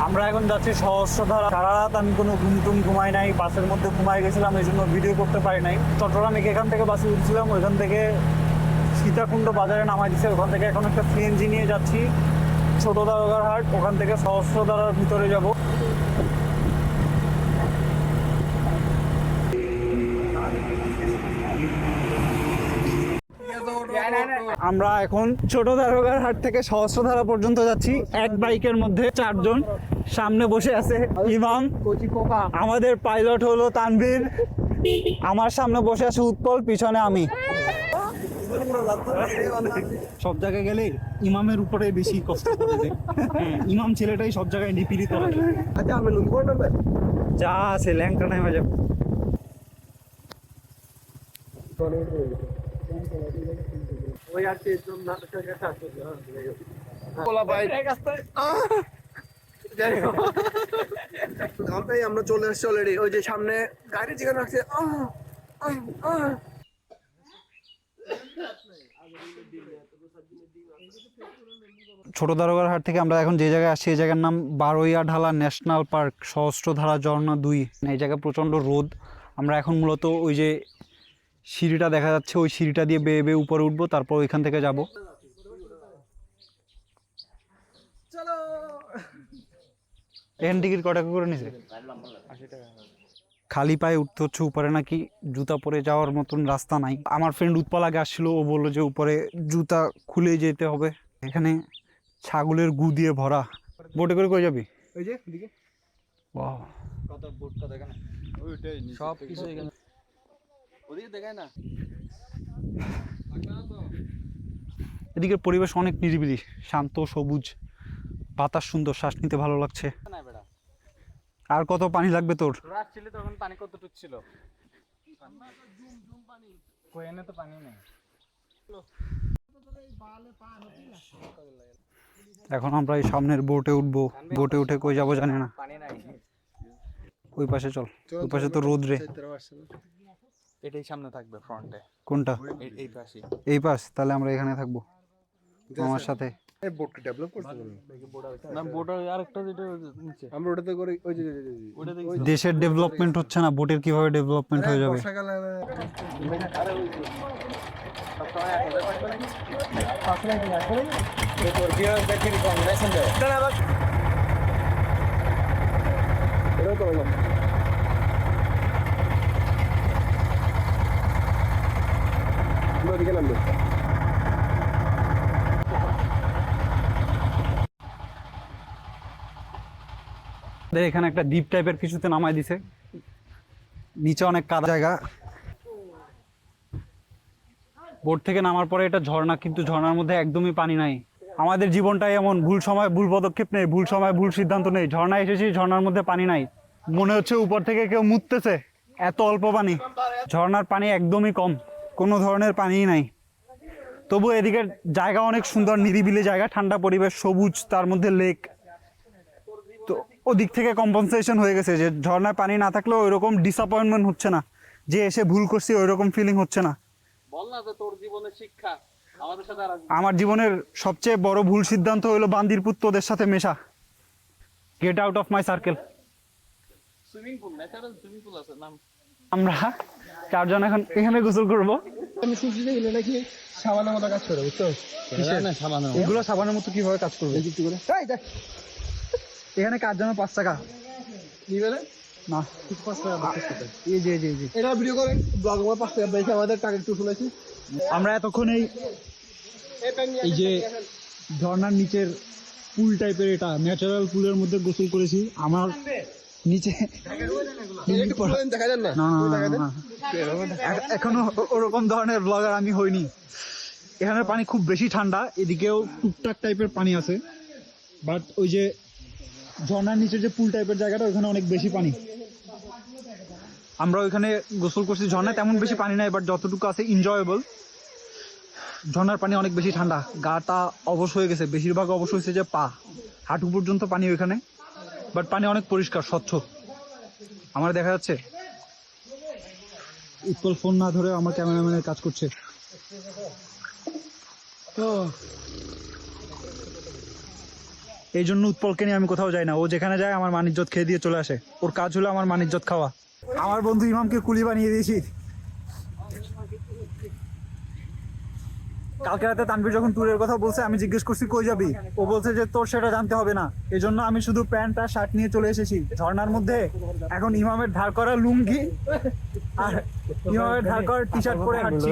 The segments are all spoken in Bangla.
আমরা এখন যাচ্ছি সহস্রধারা। সারা রাত আমি কোনো ঘুম ঘুমাই নাই, বাসের মধ্যে ঘুমাই গেছিলাম, এই জন্য ভিডিও করতে পারি নাই। চট্টগ্রামে এখান থেকে বাসে উঠছিলাম, ওইখান থেকে সীতাকুণ্ড বাজারে নামাই দিচ্ছে। ওখান থেকে এখন একটা সিএনজি নিয়ে যাচ্ছি ছোট দারোগার হাট, ওখান থেকে সহস্রধারার ভিতরে যাব। আমরা এখন ছোট দারোগার হাট থেকে সহস্রধারা পর্যন্ত যাচ্ছি এক বাইকের মধ্যে 4 জন। সামনে বসে আছে ইমাম, আমাদের পাইলট হলো তানভীর, আমার সামনে বসে আছে উৎপল, পিছনে আমি। সব জায়গায় গেলে ইমামের উপরে বেশি কষ্ট করে দেয়। ইমাম ছেলেটাই সব জায়গায় নিপীড়িত হয়। যা আছে ল্যাংটা নেমে যাবে। আমরা চলে এসছি অলরেডি। ওই যে সামনে গাড়ি যেখানে রাখছে ছোট দারোগার হাট থেকে আমরা এখন যে জায়গায় আসছি এই জায়গার নাম বারোইয়াঢালা ন্যাশনাল পার্ক, সহস্রধারা ঝর্ণা 2। এই জায়গায় প্রচণ্ড রোদ। আমরা এখন মূলত ওই যে সিঁড়িটা দেখা যাচ্ছে, ওই সিঁড়িটা দিয়ে বেয়ে বেয়ে উপরে উঠবো, তারপর ওইখান থেকে যাব। এখান টিকিট কটা করে নিছে? 80 টাকা। খালি পায়ে উঠতে হচ্ছে উপরে, নাকি জুতা পরে যাওয়ার মতন রাস্তা নাই। আমার ফ্রেন্ড উৎপল আগে আসছিল, ও বললো যে উপরে জুতা খুলে যেতে হবে। এখানে ছাগলের গু দিয়ে ভরা। বোটে করে কই যাবি? ওই যে এদিকে বাহ, কত বোটটা দেখে না, ওইটাই সব কিছু এখানে ওদিকে দেখায় না। এদিকের পরিবেশ অনেক নিরিবিলি, শান্ত, সবুজ, বাতাস সুন্দর, শ্বাস নিতে ভালো লাগছে। আর কত পানি লাগবে তোর? আসছিলে তখন পানি কতটুক ছিল? কোয়েনে তো পানি নেই। এখন আমরা এই সামনের বোটে উঠবো। বোটে উঠে কই যাবো জানি না। ওই পাশে চল, ওই পাশে তো রোদ রে। এটাই সামনে থাকবে ফ্রন্টে। কোনটা? এই পাশে। এই পাশ? তাহলে আমরা এখানে থাকবো আমার সাথে। এই বোটটা ডেভেলপ করতে হবে না। বোট আরেকটা যেটা নিচে আমরা ওটাতে করে ওই যে ওটাতে দেশের ডেভেলপমেন্ট হচ্ছে না, বোটের কিভাবে ডেভেলপমেন্ট হয়ে যাবে? বর্ষাকালে এখানে একটা দ্বীপ টাইপের কিছুতে নামাই দিছে, নিচে অনেক কাদা জায়গা। বোট থেকে নামার পরে এটা ঝর্ণা, কিন্তু ঝর্ণার মধ্যে একদমই পানি নাই। আমাদের জীবনটাই এমন, ভুল সময় ভুল পদক্ষেপ নেই, ভুল সময় ভুল সিদ্ধান্ত নেই। ঝর্ণায় এসেছি, ঝর্ণার মধ্যে পানি নাই, মনে হচ্ছে উপর থেকে কেউ মুততেছে, এত অল্প পানি। ঝর্ণার পানি একদমই কম, কোনো ধরনের পানিই নাই। তবু এদিকের জায়গা অনেক সুন্দর, নিরিবিলি জায়গা, ঠান্ডা পরিবেশ, সবুজ, তার মধ্যে লেক। তো ওদিক থেকে কম্পনসেশন হয়ে গেছে যে ঝর্ণায় পানি না থাকলেও ওইরকম ডিসঅ্যাপয়েন্টমেন্ট হচ্ছে না, যে এসে ভুল করছি ওইরকম ফিলিং হচ্ছে না। বল না যে তোর জীবনের শিক্ষা আমাদের সাথে। আর আমার জীবনের সবচেয়ে বড় ভুল সিদ্ধান্ত হলো বান্দিরপুর তোদের সাথে মেশা। Get out of my circle. Swimming pool, natural swimming pool আছে নাম। আমরা 4 জন এখন এখানে গোসল করবো। আমি শুনছি যে এগুলো নাকি সাবানের মতো কাজ করে, বুঝছো? না সাবানের মতো। এগুলো সাবানের মতো কিভাবে কাজ করবে? কি করে? এই দেখ এখানে কার জন্য 5 টাকা কি বলে না, 5 টাকা বাকি আছে। এই যে এটা ভিডিও করেন, ব্লগ আমার 5 টাকা বেশি, আমাদের টাকা একটু শুনেছি। আমরা এতক্ষণ এই যে ঝর্ণার নিচের পুল টাইপের, এটা ন্যাচারাল পুলের মধ্যে গোসল করেছি। আমার নিচে দেখা যান না, এখনো ওরকম ধরনের ব্লগার আমি হইনি। এখানের পানি খুব বেশি ঠান্ডা, এদিকেও টুকটাক টাইপের পানি আছে, বাট ওই যে ঝর্ণার নিচে যে পুল টাইপের জায়গাটা, ওখানে অনেক বেশি পানি। আমরা ওইখানে গোসল করছি, ঝর্ণায় তেমন বেশি পানি নাই, বাট যতটুকু আছে এনজয়েবল। ঝর্ণার পানি অনেক বেশি ঠান্ডা, গাটা অবশ হয়ে গেছে, বেশিরভাগ অবশ হয়েছে যে পা, হাঁটু পর্যন্ত পানি ওইখানে। বাট পানি অনেক পরিষ্কার, স্বচ্ছ। আমার দেখা যাচ্ছে উৎপল ফোন না ধরে আমার ক্যামেরাম্যানের কাজ করছে। তো এই জন্য উৎপলকে নিয়ে আমি কোথাও যাই না। ও যেখানে যায় আমার মানিজ্জত খেয়ে দিয়ে চলে আসে। ওর কাজ হলো আমার মানিজ্জত খাওয়া। আমার বন্ধু ইমামকে কুলি বানিয়ে দিয়েছি। কালকে রাতে তানভীর যখন ট্যুরের কথা বলছে, আমি জিজ্ঞেস করছি কই যাবি, ও বলছে যে তোর সেটা জানতে হবে না। এই জন্য আমি শুধু প্যান্ট আর শার্ট নিয়ে চলে এসেছি ঝর্ণার মধ্যে। এখন ইমামের ধার করা লুঙ্গি আর ইমামের ধার করা টি শার্ট পরে হাঁটছি।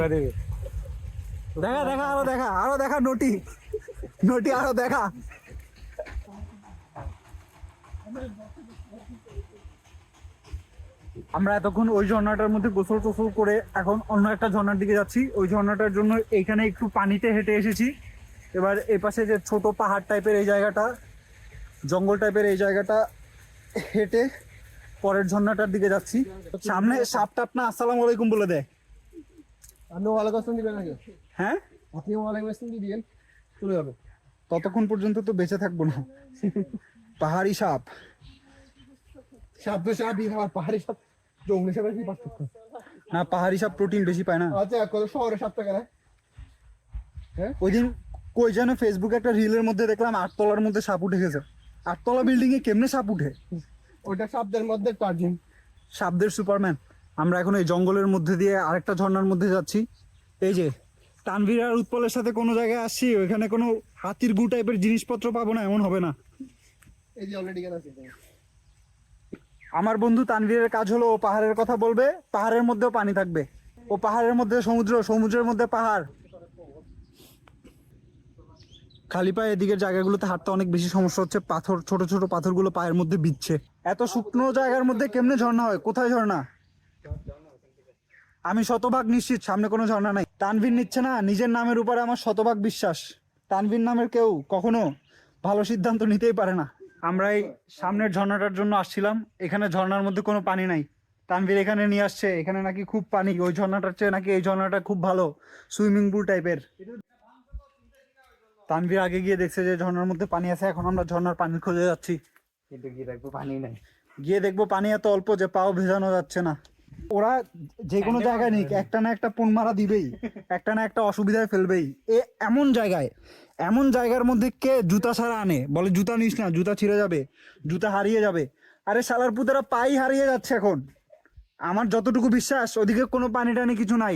দেখা দেখা আরো দেখা, আরো দেখা নটি নটি, আরো দেখা। আমরা এতক্ষণ ওই ঝর্ণাটার মধ্যে গোসল টোসল করে এখন অন্য একটা ঝর্ণার দিকে যাচ্ছি। ওই ঝর্ণাটার জন্য এইখানে একটু পানিতে হেঁটে এসেছি। এবার এই পাশে যে ছোট পাহাড় টাইপের এই জায়গাটা, জঙ্গল টাইপের এই জায়গাটা হেঁটে পরের ঝর্ণাটার দিকে যাচ্ছি। সামনে সাপ টাপ না আসসালামু আলাইকুম বলে দেয়। আপনি ওয়ালাইকুম আসসালাম দিবেন নাকি? হ্যাঁ, আপনি ওয়ালাইকুম আসসালাম দিবেন, চলে যাবে। ততক্ষণ পর্যন্ত তো বেঁচে থাকবো না। পাহাড়ি সাপ, সাপ তো সাপই, আমার পাহাড়ি সাপ জঙ্গলি সাপের কি পার্থক্য? না পাহাড়ি সাপ প্রোটিন বেশি পায় না। আচ্ছা, কত শহরে 7 টাকা না? হ্যাঁ, ওই দিন কই যেন ফেসবুকে একটা রিলের মধ্যে দেখলাম 8 তলার মধ্যে সাপ উঠে গেছে। 8 তলা বিল্ডিং এ কেমনে সাপ উঠে? ওইটা সাপদের মধ্যে টার্জিন। সাপদের সুপারম্যান। আমরা এখন এই জঙ্গলের মধ্যে দিয়ে আরেকটা ঝর্ণার মধ্যে যাচ্ছি। এই যে তানভীর আর উৎপলের সাথে কোনো জায়গায় আসছি, ওইখানে কোনো হাতির গু টাইপের জিনিসপত্র পাবো না এমন হবে না। এই যে অলরেডি কেন আছে? আমার বন্ধু তানভীরের কাজ হলো ও পাহাড়ের কথা বলবে, পাহাড়ের মধ্যেও পানি থাকবে। ও পাহাড়ের মধ্যে সমুদ্র, সমুদ্রের মধ্যে পাহাড়। খালি পায়ে এদিকের জায়গাগুলোতে হাঁটতে অনেক বেশি সমস্যা হচ্ছে। পাথর, ছোট ছোট পাথরগুলো পায়ের মধ্যে বিচ্ছে। এত শুকনো জায়গার মধ্যে কেমনে ঝর্ণা হয়? কোথায় ঝর্ণা? আমি শতভাগ নিশ্চিত সামনে কোনো ঝর্ণা নাই। তানভীর নিচ্ছে না নিজের নামের উপরে, আমার শতভাগ বিশ্বাস। তানভীর নামের কেউ কখনো ভালো সিদ্ধান্ত নিতেই পারে না। আমরা এই সামনের ঝর্ণাটার জন্য আসছিলাম। এখানে ঝর্ণার মধ্যে কোনো পানি নাই। তানভীর এখানে নিয়ে আসছে, এখানে নাকি খুব পানি। ওই ঝর্ণাটার চেয়ে নাকি এই ঝর্ণাটা খুব ভালো, সুইমিং পুল টাইপের। তানভীর আগে গিয়ে দেখছে যে ঝর্ণার মধ্যে পানি আছে। এখন আমরা ঝর্ণার পানি খুঁজে যাচ্ছি, কিন্তু গিয়ে দেখবো পানি নাই। গিয়ে দেখবো পানি এত অল্প যে পাও ভেজানো যাচ্ছে না। ওরা যে কোনো জায়গায় নিক, একটা না একটা পোন মারা দিবেই, একটা না একটা অসুবিধায় ফেলবেই। এমন জায়গায়, এমন জায়গার মধ্যে কে জুতা ছাড়া আনে? বলে জুতা নিস না, জুতা ছিঁড়ে যাবে, জুতা হারিয়ে যাবে। আরে শালার পুতেরা পাই হারিয়ে যাচ্ছে এখন। আমার যতটুকু বিশ্বাস ওদিকে কোনো পানি টানি কিছু নাই।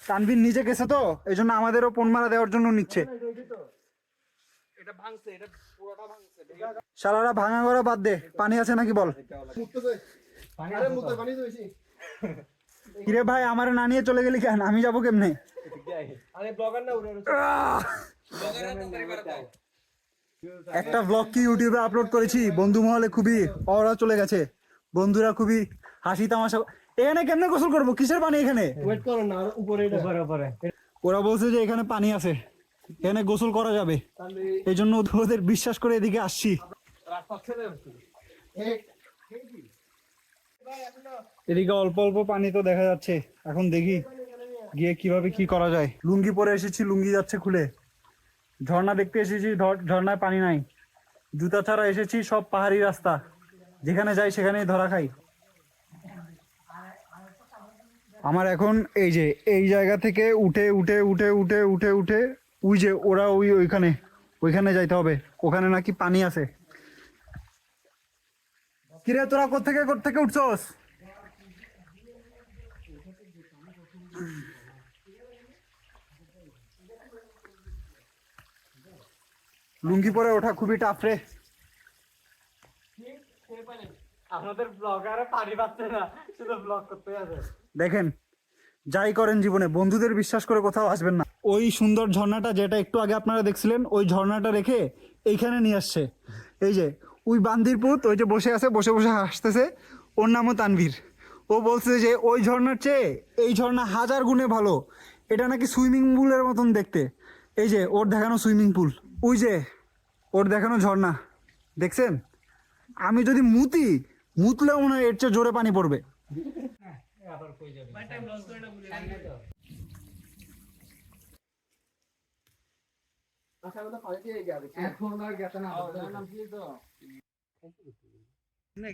তানভীর নিজে গেছে তো, এই জন্য আমাদেরও পোন মারা দেওয়ার জন্য নিচ্ছে। এটা ভাঙছে, এটা পুরোটা ভাঙছে। শালারা ভাঙা করা বাদ দে, পানি আছে নাকি বল। আরে মুক্ত পানি তো বেশি। কিরে ভাই, আমার না নিয়ে চলে গেলি কেন? আমি যাবো কেমনে? আরে ব্লগার না, একটা ব্লগ কি ইউটিউবে আপলোড করেছি, বন্ধু মহলে খুবই অরা চলে গেছে। বন্ধুরা খুবই হাসি তামাশা। এখানে কেমনে গোসল করবো? কিসের পানি এখানে? ওয়েট করো না, উপরে উপরে। ওরা বলছে যে এখানে পানি আছে, এখানে গোসল করা যাবে। এই জন্য ওদের বিশ্বাস করে এদিকে আসছি। এদিকে অল্প অল্প পানি তো দেখা যাচ্ছে। এখন দেখি গিয়ে কিভাবে কি করা যায়। লুঙ্গি পরে এসেছি, লুঙ্গি যাচ্ছে খুলে। ঝর্ণা দেখতে এসেছি, ঝর্ণায় পানি নাই। জুতা ছাড়া এসেছি, সব পাহাড়ি রাস্তা, যেখানে যাই সেখানেই ধরা খাই। আমার এখন এই যে এই জায়গা থেকে উঠে উঠে উঠে উঠে উঠে উঠে ওই যে ওরা ওইখানে যাইতে হবে। ওখানে নাকি পানি আছে। কিরে তোরা কোত্থেকে উঠছস? লুঙ্গি পরে ওঠা খুবই টাফ রে। আপনাদের ব্লগারে পানি পাচ্ছে না, শুধু ব্লগ করতে আছে। দেখেন, যাই করেন জীবনে বন্ধুদের বিশ্বাস করে কোথাও আসবেন না। ওই সুন্দর ঝর্ণাটা যেটা একটু আগে আপনারা দেখছিলেন, ওই ঝর্ণাটা রেখে এইখানে নিয়ে আসছে। এই যে ওই বান্দির পুত, ওই যে বসে আছে, বসে বসে হাসতেছে, ওর নামও তানভীর। ও বলছে যে ওই ঝর্ণার চেয়ে এই ঝর্ণা 1000 গুণে ভালো। এটা নাকি সুইমিং পুলের মতন দেখতে। এই যে ওর দেখানো সুইমিং পুল, ওই যে ওর দেখানো ঝর্ণা, দেখছেন? আমি যদি মুতলেও মনে হয় এর চেয়ে জোরে পানি পড়বে। এখন আর গেছে না।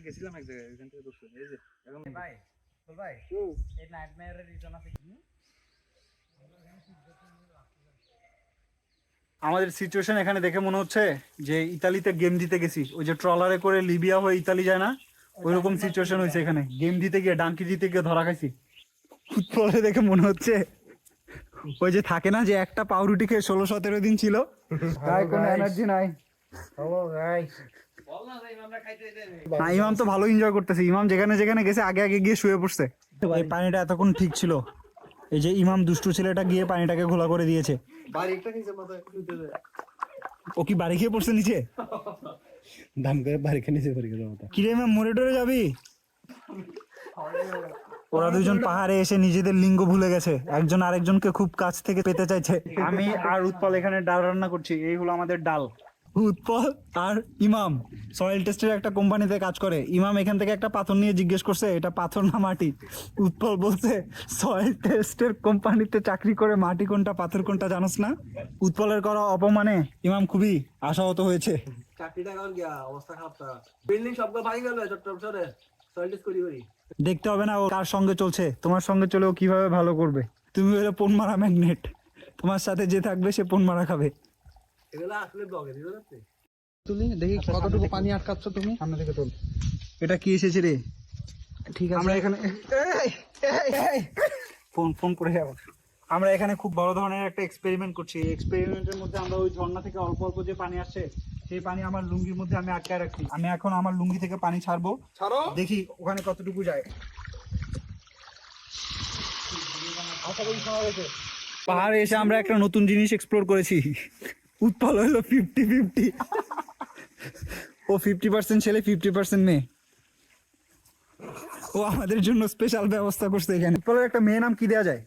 গেছিলাম এক জায়গায়, ওইখান থেকে দোস্ত এই যে এখন ভাই ভাই, এই নাইটমেয়ারের রিজন আছে কি? আমাদের সিচুয়েশন এখানে দেখে মনে হচ্ছে যে ইতালিতে গেম দিতে গেছি, ওই যে ট্রলারে করে লিবিয়া হয়ে ইতালি যায় না, ওইরকম সিচুয়েশন হয়েছে এখানে। গেম দিতে গিয়ে ডাঙ্কি দিতে গিয়ে ধরা খাইছি। ফুটবলে দেখে মনে হচ্ছে ওই যে থাকে না যে একটা পাউরুটি খেয়ে 16-17 দিন ছিল, তাই কোনো এনার্জি নাই। না, ইমাম তো ভালো এনজয় করতেছে। ইমাম যেখানে যেখানে গেছে আগে আগে গিয়ে শুয়ে পড়ছে। এই পানিটা এতক্ষণ ঠিক ছিল, এই যে ইমাম দুষ্টু ছেলেটা গিয়ে পানিটাকে ঘোলা করে দিয়েছে। ও কি বাড়ি খেয়ে পড়ছে নিচে? দাম করে বাড়ি খেয়ে নিচে পড়ে গেল। কিরে ইমাম, মরে টরে যাবি? ওরা দুজন পাহাড়ে এসে নিজেদের লিঙ্গ ভুলে গেছে, একজন আরেকজনকে খুব কাছ থেকে পেতে চাইছে। আমি আর উৎপল এখানে ডাল রান্না করছি, এই হলো আমাদের ডাল। উৎপল আর ইমাম সয়েল টেস্টের একটা কোম্পানিতে কাজ করে। ইমাম এখান থেকে একটা পাথর নিয়ে জিজ্ঞেস করছে এটা পাথর না মাটি। উৎপল বলছে সয়েল টেস্টের কোম্পানিতে চাকরি করে মাটি কোনটা পাথর কোনটা জানোস না। উৎপলের করা অপমানে ইমাম খুবই আশাহত হয়েছে। চাকরিটা কারণ গিয়া অবস্থা খারাপ, বিল্ডিং সবগুলো ভাঙি গেল চট্টগ্রামে সয়েল করি করি। দেখতে হবে না ও কার সঙ্গে চলছে, তোমার সঙ্গে চলেও কিভাবে ভালো করবে। তুমি হলো পোন মারা ম্যাগনেট, তোমার সাথে যে থাকবে সে পোন মারা খাবে। এগুলো আসলে ব্লগে দিতে যাচ্ছে। তুলি দেখি কতটুকু পানি আটকাচ্ছ তুমি, সামনে থেকে তোল। এটা কি এসেছে রে? ঠিক আছে আমরা এখানে ফোন ফোন করে যাবো। আমরা এখানে খুব বড় ধরনের একটা এক্সপেরিমেন্ট করছি। এই এক্সপেরিমেন্টের মধ্যে আমরা ওই ঝর্ণা থেকে অল্প অল্প যে পানি আসছে, সেই পানি আমার লুঙ্গির মধ্যে আমি আটকায় রাখছি। আমি এখন আমার লুঙ্গি থেকে পানি ছাড়বো, দেখি ওখানে কতটুকু যায়। পাহাড়ে এসে আমরা একটা নতুন জিনিস এক্সপ্লোর করেছি। উৎপল হলো 50-50। ও 50% ছেলে 50% মেয়ে। ও আমাদের জন্য স্পেশাল ব্যবস্থা করছে এখানে। উৎপলের একটা মেয়ে নাম কি দেয়া যায়?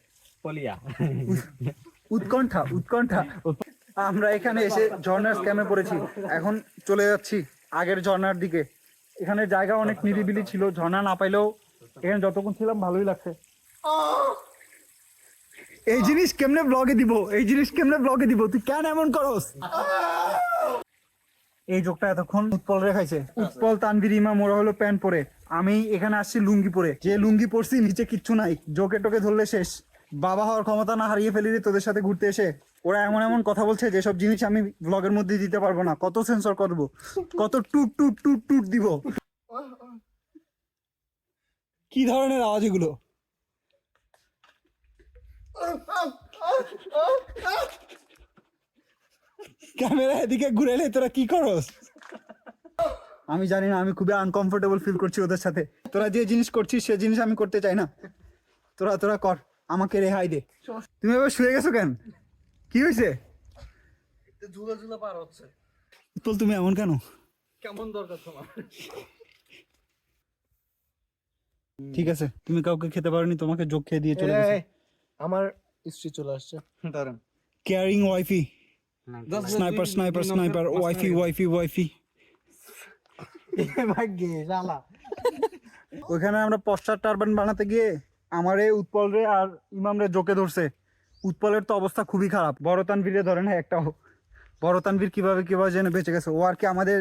পলিয়া, উৎকণ্ঠা। উৎকণ্ঠা। আমরা এখানে এসে ঝর্ণার স্ক্যামে পড়েছি। এখন চলে যাচ্ছি আগের ঝর্ণার দিকে। এখানে জায়গা অনেক নিরিবিলি ছিল, ঝর্ণা না পাইলেও এখানে যতক্ষণ ছিলাম ভালোই লাগছে। এই জিনিস কেমনে ব্লগে দিব, এই জিনিস কেমনে ব্লগে দিব? তুই কেন এমন করস? এই যোগটা এতক্ষণ উৎপল রেখাইছে। উৎপল, তানভীর, ইমাম ওরা হলো প্যান্ট পরে, আমি এখানে আসছি লুঙ্গি পরে। যে লুঙ্গি পরছি নিচে কিচ্ছু নাই, জোকে টোকে ধরলে শেষ। বাবা হওয়ার ক্ষমতা না হারিয়ে ফেলি রে তোদের সাথে ঘুরতে এসে। ওরা এমন এমন কথা বলছে যেসব জিনিস আমি ব্লগের মধ্যে দিতে পারবো না। কত সেন্সর করবো, কত টুট টুট টুট টুট দিব। কি ধরনের আওয়াজ এগুলো? ক্যামেরা এদিকে ঘুরে এলে তোরা কি করস? আমি জানি না, আমি খুবই আনকমফোর্টেবল ফিল করছি ওদের সাথে। তোরা যে জিনিস করছিস সে জিনিস আমি করতে চাই না। তোরা তোরা কর, আমাকে রেহাই দে। তুমি এবার শুয়ে গেছো কেন? কি হয়েছে? ঝুলা ঝুলা পার হচ্ছে। উৎপল তুমি এমন কেন? কেমন দরকার তোমার? ঠিক আছে, তুমি কাউকে খেতে পারোনি, তোমাকে যোগ খেয়ে দিয়ে চলে গেছে। আমার স্ত্রী চলে আসছে। দাঁড়ান। Caring wifey, sniper sniper sniper, wifey wifey wifey. ভাগ্যে শালা। ওইখানে আমরা পশ্চাৎ টারবান বানাতে গিয়ে আমারে, উৎপল রে আর ইমাম রে জোকে ধরছে। উৎপলের তো অবস্থা খুবই খারাপ, বড় তানভীরে ধরে না একটাও। বড় তানভীর কিভাবে কিভাবে যেন বেঁচে গেছে। ও আর কি আমাদের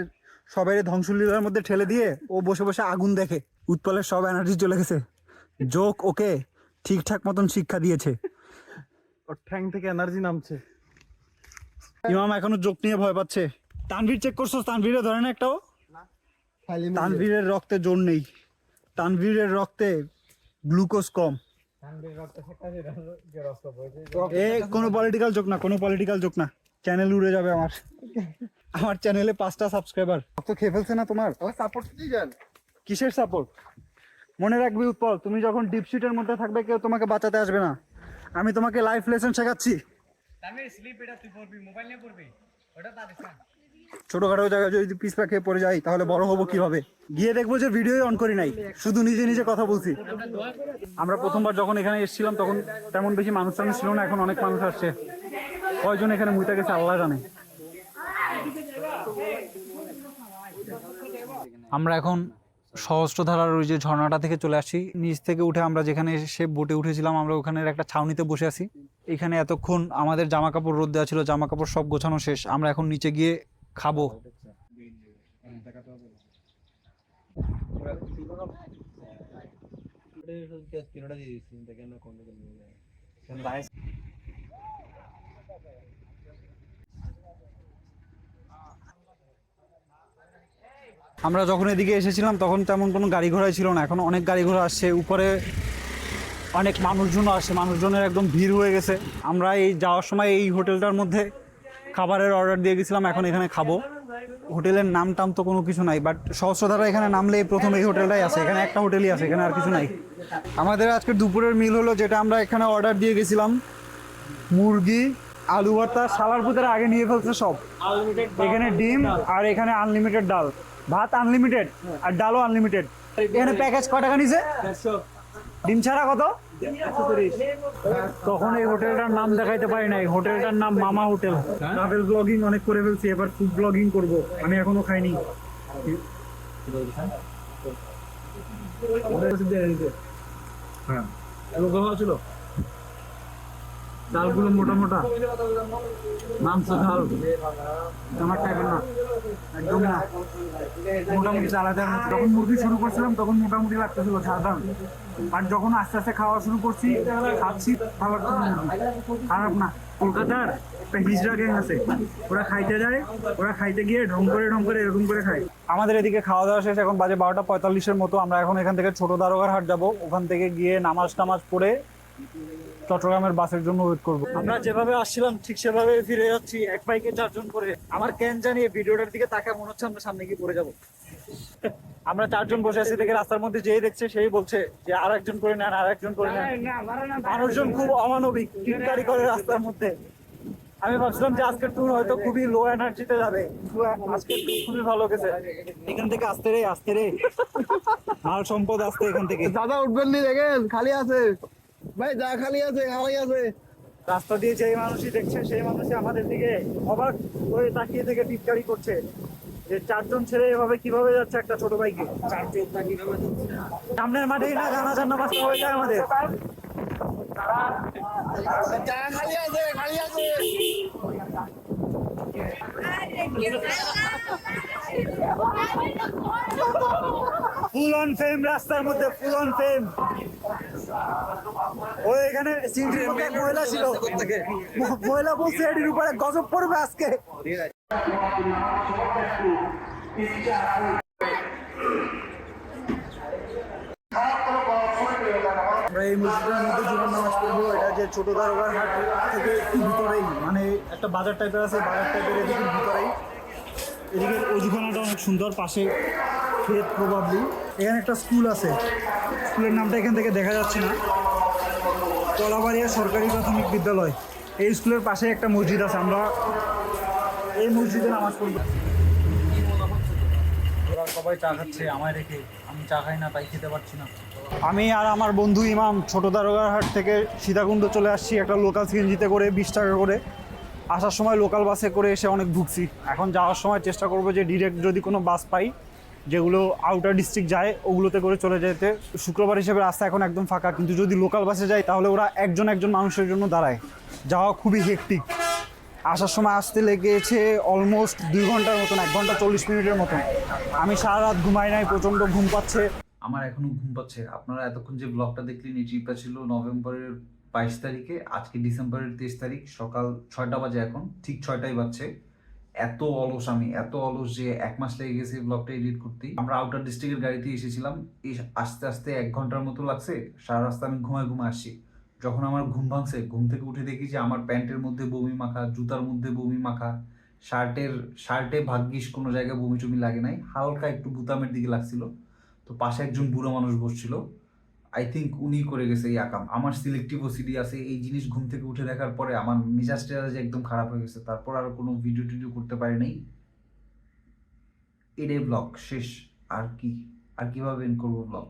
সবাই ধ্বংসলীলার মধ্যে ঠেলে দিয়ে ও বসে বসে আগুন দেখে। উৎপলের সব এনার্জি চলে গেছে। জোক ওকে ঠিকঠাক মতন শিক্ষা দিয়েছে। ওর ঠ্যাং থেকে এনার্জি নামছে। ইমাম এখনো জোক নিয়ে ভয় পাচ্ছে। তানভীর চেক করছো? তানভীরে ধরে না একটাও। তানভীরের রক্তে জোর নেই, তানভীরের রক্তে গ্লুকোজ কম। এ কোনো পলিটিক্যাল জোক না, কোনো পলিটিক্যাল জোক না। চ্যানেল উড়ে যাবে আমার। আমার চ্যানেলে 5টা সাবস্ক্রাইবার। তো খেয়ে ফেলছে না তোমার? সাপোর্ট দিয়ে যান। কিসের সাপোর্ট? মনে রাখবি উৎপল, তুমি যখন ডিপ শিটের মধ্যে থাকবে কেউ তোমাকে বাঁচাতে আসবে না। আমি তোমাকে লাইফ লেসন শেখাচ্ছি। ছোটখাটো জায়গায় যদি পিছপা খেয়ে পড়ে যাই তাহলে বড় হবো কিভাবে? গিয়ে দেখবো যে ভিডিওই অন করি নাই, শুধু নিজে নিজে কথা বলছি। আমরা প্রথমবার যখন এখানে এসেছিলাম তখন তেমন বেশি মানুষ টানুষ ছিল না, এখন অনেক মানুষ আসছে। কয়জন এখানে মুইতে গেছে আল্লাহ জানে। আমরা এখন সহস্রধারার ওই যে ঝর্ণাটা থেকে চলে আসছি। নিচ থেকে উঠে আমরা যেখানে এসে বোটে উঠেছিলাম, আমরা ওখানের একটা ছাউনিতে বসে আছি। এখানে এতক্ষণ আমাদের জামা কাপড় রোদ দেওয়া ছিল, জামা কাপড় সব গোছানো শেষ। আমরা এখন নিচে গিয়ে খাবো। আমরা যখন এদিকে এসেছিলাম তখন তেমন কোনো গাড়ি ঘোড়াই ছিল না, এখন অনেক গাড়ি ঘোড়া আসছে, উপরে অনেক মানুষজনও আসছে, মানুষজনের একদম ভিড় হয়ে গেছে। আমরা এই যাওয়ার সময় এই হোটেলটার মধ্যে খাবারের অর্ডার দিয়ে গেছিলাম, এখন এখানে খাবো। হোটেলের নাম টাম তো কোনো কিছু নাই, বাট সহস্রধারা এখানে নামলে প্রথম এই হোটেলটাই আছে, এখানে একটা হোটেলই আছে, এখানে আর কিছু নাই। আমাদের আজকে দুপুরের মিল হলো যেটা আমরা এখানে অর্ডার দিয়ে গেছিলাম, মুরগি, আলু ভর্তা, সালার পুতের আগে নিয়ে ফেলছে সব। এখানে ডিম আর এখানে আনলিমিটেড ডাল, ভাত আনলিমিটেড আর ডালও আনলিমিটেড। এখানে প্যাকেজ কয় টাকা নিছে? ডিম ছাড়া কত? তখন এই হোটেলটার নাম দেখাইতে পারি নাই, হোটেলটার নাম মামা হোটেল। ট্রাভেল ব্লগিং অনেক করে ফেলছি, এবার ফুড ব্লগিং করব। আমি এখনো খাইনি। হ্যাঁ, ছিল ডালগুলো মোটা মোটা, মাংস ঝাল আমার টাইপের না, একদম না, মোটামুটি চালাতে। যখন মুরগি শুরু করছিলাম তখন মোটামুটি লাগতেছিল সাধারণ, আর যখন আস্তে আস্তে খাওয়া শুরু করছি, খাচ্ছি, ভালো খারাপ না। কলকাতার একটা হিজড়া গ্যাং আছে, ওরা খাইতে যায়, ওরা খাইতে গিয়ে ঢং করে এরকম করে খায়। আমাদের এদিকে খাওয়া দাওয়া শেষ, এখন বাজে 12:45-এর মতো। আমরা এখন এখান থেকে ছোট দারোগার হাট যাবো, ওখান থেকে গিয়ে নামাজ টামাজ পড়ে চট্টগ্রামের বাসের জন্য ওয়েট করবো। আমরা যেভাবে আসছিলাম ঠিক সেভাবে ফিরে যাচ্ছি, এক বাইকে 4 জন করে। আমার কেন জানি এই ভিডিওটার দিকে তাকায় মনে হচ্ছে আমরা সামনে গিয়ে পড়ে যাবো। আমরা 4 জন বসে আছি, দেখে রাস্তার মধ্যে যেই দেখছে সেই বলছে যে আর একজন করে নেন, আর একজন করে নেন। মানুষজন খুব অমানবিক, টিটকারি করে রাস্তার মধ্যে। আমি ভাবছিলাম যে আজকের ট্যুর হয়তো খুবই লো এনার্জিতে যাবে, আজকের ট্যুর খুবই ভালো গেছে। এখান থেকে আসতে রে মাল সম্পদ আসতে এখান থেকে। দাদা উঠবেন নি, দেখেন খালি আছে ভাই, যা খালি আছে। রাস্তা দিয়ে যেই মানুষই দেখছে সেই মানুষই আমাদের দিকে অবাক হয়ে তাকিয়ে থেকে টিটকারি করছে যে 4 জন ছেলে এভাবে কিভাবে যাচ্ছে একটা ছোট বাইকে। সামনের মাঠেই না জানাজার নামাজ হয়ে যায় আমাদের। ফুল অন ফেম রাস্তার মধ্যে, ফুল অন ফেম। ও এখানে সিংড়ির মধ্যে মহিলা ছিল, মহিলা বলছে এটির উপরে গজব পড়বে আজকে। আমরা এই মসজিদের মধ্যে জুমার নামাজ পড়বো। এটা যে ছোট দারোগার হাট থেকে একটু ভিতরেই, মানে একটা বাজার টাইপের আছে, বাজার টাইপের এদিকে ভিতরেই। এদিকে অজুখানাটা অনেক সুন্দর, পাশে ক্ষেত প্রবাবলি। এখানে একটা স্কুল আছে, স্কুলের নামটা এখান থেকে দেখা যাচ্ছে না, কলাবাড়িয়া সরকারি প্রাথমিক বিদ্যালয়। এই স্কুলের পাশে একটা মসজিদ আছে, আমরা এই মসজিদে নামাজ পড়ব। ওরা সবাই চা খাচ্ছে আমায় রেখে, আমি চা খাই না তাই খেতে পারছি না। আমি আর আমার বন্ধু ইমাম ছোট দারোগার হাট থেকে সীতাকুণ্ড চলে আসছি একটা লোকাল সিএনজিতে করে, 20 টাকা করে। আসার সময় লোকাল বাসে করে এসে অনেক ভুগছি। এখন যাওয়ার সময় চেষ্টা করব যে ডিরেক্ট যদি কোনো বাস পাই যেগুলো আউটার ডিস্ট্রিক্ট যায় ওগুলোতে করে চলে যেতে। শুক্রবার হিসেবে রাস্তা এখন একদম ফাঁকা, কিন্তু যদি লোকাল বাসে যাই তাহলে ওরা একজন মানুষের জন্য দাঁড়ায়, যাওয়া খুবই হেক্টিক। আসার সময় আসতে লেগেছে অলমোস্ট 2 ঘন্টার মতন, 1 ঘন্টা 40 মিনিটের মতন। আমি সারা রাত ঘুমাই নাই, প্রচণ্ড ঘুম পাচ্ছে। আমার এখনো ঘুম পাচ্ছে। আপনারা এতক্ষণ যে ব্লগটা দেখলেন, এই ট্রিপটা ছিল নভেম্বরের 22 তারিখে, আজকে ডিসেম্বরের 23 তারিখ, সকাল 6টা বাজে, এখন ঠিক 6টাই বাজছে। এত অলস আমি, এত অলস যে 1 মাস লেগে গেছে ব্লগটা এডিট করতেই। আমরা আউটার ডিস্ট্রিক্টের গাড়িতে এসেছিলাম, এই আস্তে আস্তে 1 ঘন্টার মতো লাগছে। সারা রাস্তা আমি ঘুমায় আসছি। যখন আমার ঘুম ভাঙছে, ঘুম থেকে উঠে দেখি যে আমার প্যান্টের মধ্যে বমি মাখা, জুতার মধ্যে বমি মাখা, শার্টে ভাগ্যিস কোনো জায়গায় বমি টমি লাগে নাই, হালকা একটু বুতামের দিকে লাগছিল। তো পাশে একজন বুড়ো মানুষ বসছিল, আই থিঙ্ক উনি করে গেছে এই আকাম। আমার সিলেক্টিভ ওসিডি আছে, এই জিনিস ঘুম থেকে উঠে দেখার পরে আমার মেজাজটা একদম খারাপ হয়ে গেছে। তারপর আর কোনো ভিডিও টিডিও করতে পারি নাই। এটাই ব্লগ শেষ। আর কিভাবে এন্ড করবো ব্লগ?